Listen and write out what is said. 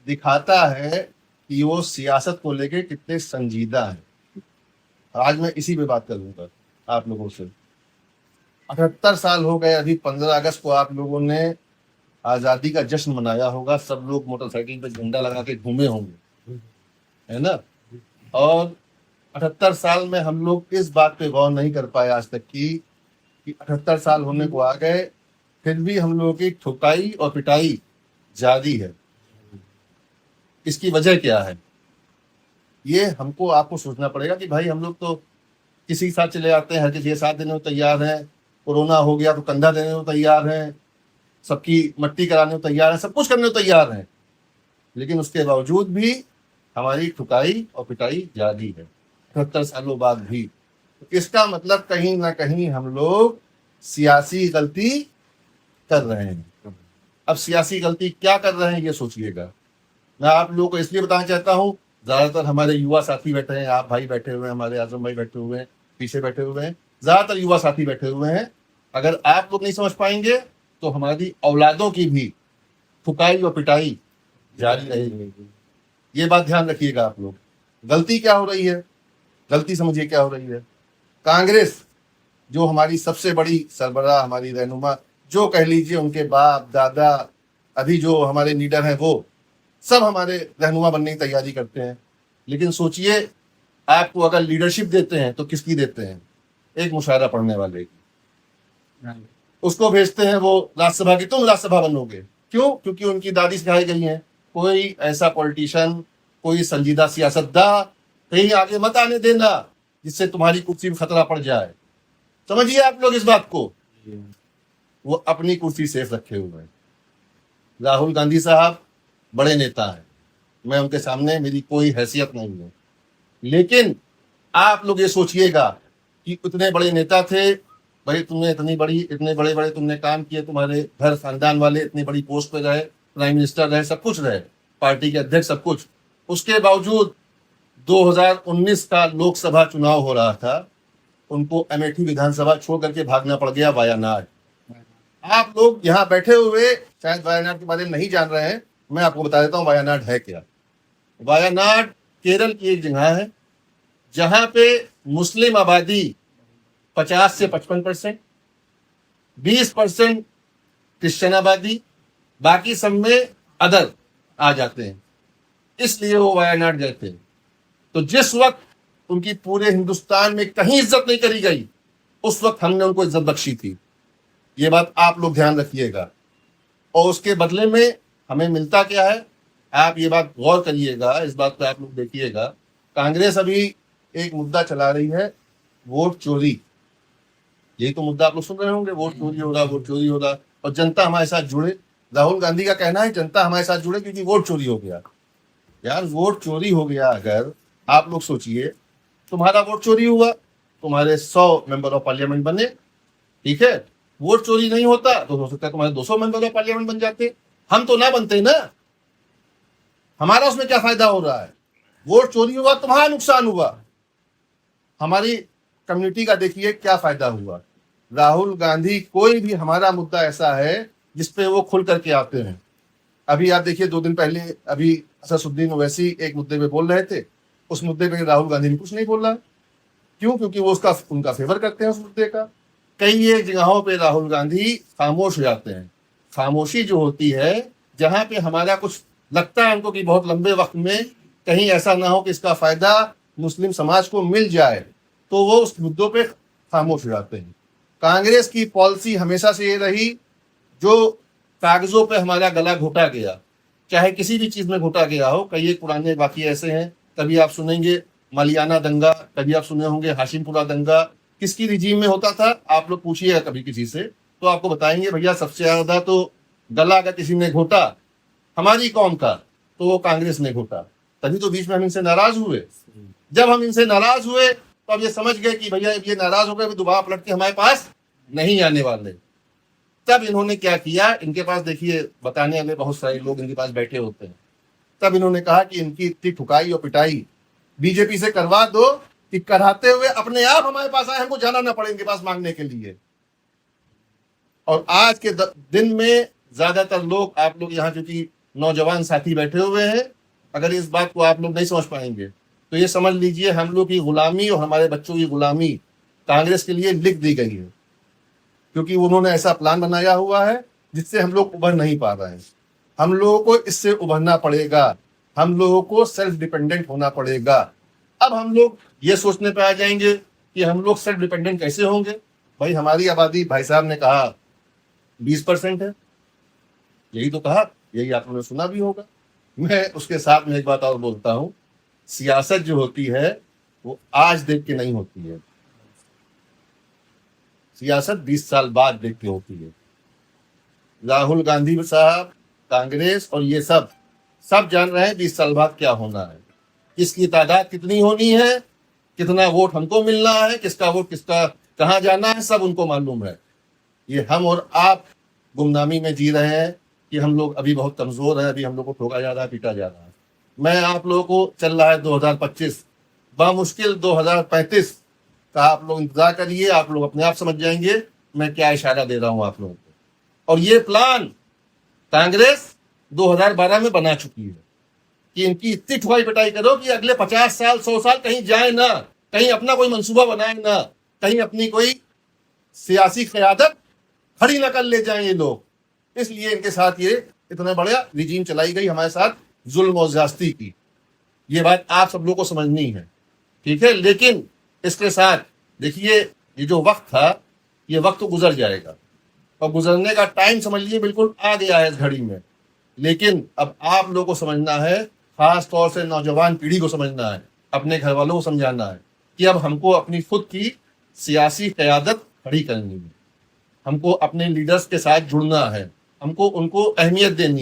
दिखाता है कि वो सियासत को लेके कितने संजीदा है। आज मैं इसी पे बात करूंगा आप लोगों से। 78 साल हो गए, अभी 15 अगस्त को आप लोगों ने आज़ादी का जश्न मनाया होगा, सब लोग मोटरसाइकिल पे झंडा लगा के घूमे होंगे, है ना। और 78 साल में हम लोग इस बात पे गौर नहीं कर पाए आज तक कि 78 साल होने को आ गए, फिर भी हम लोगों की ठुकाई और पिटाई जारी है। इसकी वजह क्या है, ये हमको आपको सोचना पड़ेगा कि भाई हम लोग तो किसी के साथ चले जाते हैं, हर किसी के साथ देने को तैयार हैं, कोरोना हो गया तो कंधा देने को तैयार हैं, सबकी मट्टी कराने को तैयार हैं, सब कुछ करने को तैयार हैं, लेकिन उसके बावजूद भी हमारी ठुकाई और पिटाई जारी है 78 सालों बाद भी। तो इसका मतलब कहीं ना कहीं हम लोग सियासी गलती कर रहे हैं। अब सियासी गलती क्या कर रहे हैं ये सोचिएगा। मैं आप लोगों को इसलिए बताना चाहता हूँ, ज्यादातर हमारे युवा साथी बैठे हैं, आप भाई बैठे हुए हैं, हमारे आजम भाई बैठे हुए हैं, पीछे बैठे हुए हैं, ज्यादातर युवा साथी बैठे हुए हैं। अगर आप लोग नहीं समझ पाएंगे तो हमारी औलादों की भी ठुकाई और पिटाई जारी रहेगी। ये बात ध्यान रखिएगा आप लोग। गलती क्या हो रही है, गलती समझिए क्या हो रही है। कांग्रेस जो हमारी सबसे बड़ी सरबराह, हमारी रहनुमा, जो कह लीजिए उनके बाप दादा, अभी जो हमारे लीडर हैं वो सब हमारे रहनुमा बनने की तैयारी करते हैं। लेकिन सोचिए, आपको अगर लीडरशिप देते हैं तो किसकी देते हैं, एक मुशायरा पढ़ने वाले की। उसको भेजते हैं वो राज्यसभा की, तुम राज्यसभा बनोगे। क्यों? क्योंकि उनकी दादी सिखाई गई है, कोई ऐसा पॉलिटिशियन, कोई संजीदा सियासतदान कहीं आगे मत आने देना जिससे तुम्हारी कुर्सी में खतरा पड़ जाए। समझिए आप लोग इस बात को। वो अपनी कुर्सी सेफ रखे हुए हैं। राहुल गांधी साहब बड़े नेता हैं, मैं उनके सामने मेरी कोई हैसियत नहीं है, लेकिन आप लोग ये सोचिएगा कि उतने बड़े नेता थे भाई, तुमने इतने बड़े बड़े तुमने काम किए, तुम्हारे घर खानदान वाले इतनी बड़ी पोस्ट पे रहे, प्राइम मिनिस्टर रहे, सब कुछ रहे, पार्टी के अध्यक्ष, सब कुछ। उसके बावजूद 2019 का लोकसभा चुनाव हो रहा था, उनको अमेठी विधानसभा छोड़ करके भागना पड़ गया वायनाड। आप लोग यहाँ बैठे हुए शायद वायनाड के बारे में नहीं जान रहे हैं, मैं आपको बता देता हूँ वायनाड है क्या। वायनाड केरल की एक जगह है जहां पे मुस्लिम आबादी 50 से 55%, 20% क्रिश्चियन आबादी, बाकी सब में अदर आ जाते हैं, इसलिए वो वायनाड गए थे। तो जिस वक्त उनकी पूरे हिंदुस्तान में कहीं इज्जत नहीं करी गई, उस वक्त हमने उनको इज्जत बख्शी थी। ये बात आप लोग ध्यान रखिएगा। और उसके बदले में हमें मिलता क्या है, आप ये बात गौर करिएगा, इस बात पे आप लोग देखिएगा। कांग्रेस अभी एक मुद्दा चला रही है, वोट चोरी। यही तो मुद्दा आप लोग सुन रहे होंगे, वोट चोरी हो रहा, वोट चोरी हो रहा, और जनता हमारे साथ जुड़े। राहुल गांधी का कहना है जनता हमारे साथ जुड़े क्योंकि वोट चोरी हो गया। यार वोट चोरी हो गया, अगर आप लोग सोचिए, तुम्हारा वोट चोरी हुआ, तुम्हारे 100 मेंबर ऑफ पार्लियामेंट बने, ठीक है। वोट चोरी नहीं होता तो हो सकता है तुम्हारे 200 मेंबर ऑफ पार्लियामेंट बन जाते, हम तो ना बनते ना। हमारा उसमें क्या फायदा हो रहा है? वोट चोरी हुआ, तुम्हारा नुकसान हुआ, हमारी कम्युनिटी का देखिए क्या फायदा हुआ। राहुल गांधी, कोई भी हमारा मुद्दा ऐसा है जिसपे वो खुल करके आते हैं। अभी आप देखिए 2 दिन पहले अभी असदुद्दीन ओवैसी एक मुद्दे पे बोल रहे थे, उस मुद्दे पे राहुल गांधी ने कुछ नहीं बोला। क्यों? क्योंकि वो उनका फेवर करते हैं उस मुद्दे का। कई एक जगहों पे राहुल गांधी खामोश हो जाते हैं। खामोशी जो होती है, जहां पे हमारा कुछ लगता है उनको कि बहुत लंबे वक्त में कहीं ऐसा ना हो कि इसका फायदा मुस्लिम समाज को मिल जाए, तो वो उस मुद्दों पे खामोश हो जाते हैं। कांग्रेस की पॉलिसी हमेशा से ये रही, जो कागजों पे हमारा गला घोटा गया, चाहे किसी भी चीज में घोटा गया हो। कई एक पुराने वाकये ऐसे हैं, कभी आप सुनेंगे मलियाना दंगा, कभी आप सुने होंगे हाशिमपुरा दंगा। किसकी रिजीम में होता था, आप लोग पूछिएगा कभी किसी से तो आपको बताएंगे भैया सबसे ज्यादा तो गला अगर किसी ने घोटा हमारी कौम का तो वो कांग्रेस ने घोटा। तभी तो बीच में हम इनसे नाराज हुए। जब हम इनसे नाराज हुए तो अब ये समझ गए कि भैया ये नाराज हो गए, दोबारा पलट के हमारे पास नहीं आने वाले। तब इन्होंने क्या किया, इनके पास देखिए बताने वाले बहुत सारे लोग इनके पास बैठे होते हैं। तब इन्होंने कहा कि इनकी इतनी ठुकाई और पिटाई बीजेपी से करवा दो कि कराते हुए अपने आप हमारे पास आए, हमको जाना ना पड़े इनके पास मांगने के लिए। और आज के दिन में ज्यादातर लोग, आप लोग यहाँ क्योंकि नौजवान साथी बैठे हुए हैं, अगर इस बात को आप लोग नहीं समझ पाएंगे तो ये समझ लीजिए हम लोग की गुलामी और हमारे बच्चों की गुलामी कांग्रेस के लिए लिख दी गई है, क्योंकि उन्होंने ऐसा प्लान बनाया हुआ है जिससे हम लोग उभर नहीं पा रहे हैं। हम लोगों को इससे उभरना पड़ेगा, हम लोगों को सेल्फ डिपेंडेंट होना पड़ेगा। अब हम लोग ये सोचने पे आ जाएंगे कि हम लोग सेल्फ डिपेंडेंट कैसे होंगे। भाई हमारी आबादी, भाई साहब ने कहा 20% है, यही तो कहा, यही आप लोगों ने सुना भी होगा। मैं उसके साथ में एक बात और बोलता हूं, सियासत जो होती है वो आज देख के नहीं होती है, सियासत 20 साल बाद देख के होती है। राहुल गांधी साहब, कांग्रेस और ये सब जान रहे हैं 20 साल बाद क्या होना है, किसकी तादाद कितनी होनी है, कितना वोट हमको मिलना है, किसका वोट किसका कहाँ जाना है, सब उनको मालूम है। ये हम और आप गुमनामी में जी रहे हैं कि हम लोग अभी बहुत कमजोर हैं, अभी हम लोग को ठोका जा रहा है, पीटा जा रहा है। मैं आप लोगों को चल रहा है 2025, बामुश्किल 2035 का आप लोग इंतजार करिए, आप लोग अपने आप समझ जाएंगे मैं क्या इशारा दे रहा हूं आप लोगों को। और ये प्लान कांग्रेस 2012 में बना चुकी है कि इनकी इतनी ठुकाई पिटाई करो कि अगले 50 साल 100 साल कहीं जाए ना, कहीं अपना कोई मंसूबा बनाए ना, कहीं अपनी कोई सियासी क़यादत खड़ी न कर ले जाएं ये लोग। इसलिए इनके साथ ये इतना बड़ा रिजीम चलाई गई, हमारे साथ जुल्म और ज्यादती की। ये बात आप सब लोग को समझनी है, ठीक है। लेकिन इसके साथ देखिए, ये जो वक्त था ये वक्त तो गुजर जाएगा और गुजरने का टाइम समझ लीजिए बिल्कुल आ गया है इस घड़ी में। लेकिन अब आप लोगों को समझना है, खास तौर से नौजवान पीढ़ी को समझना है, अपने घर वालों को समझाना है कि अब हमको अपनी खुद की सियासी क़यादत खड़ी करनी है, हमको अपने लीडर्स के साथ जुड़ना है, हमको उनको अहमियत देनी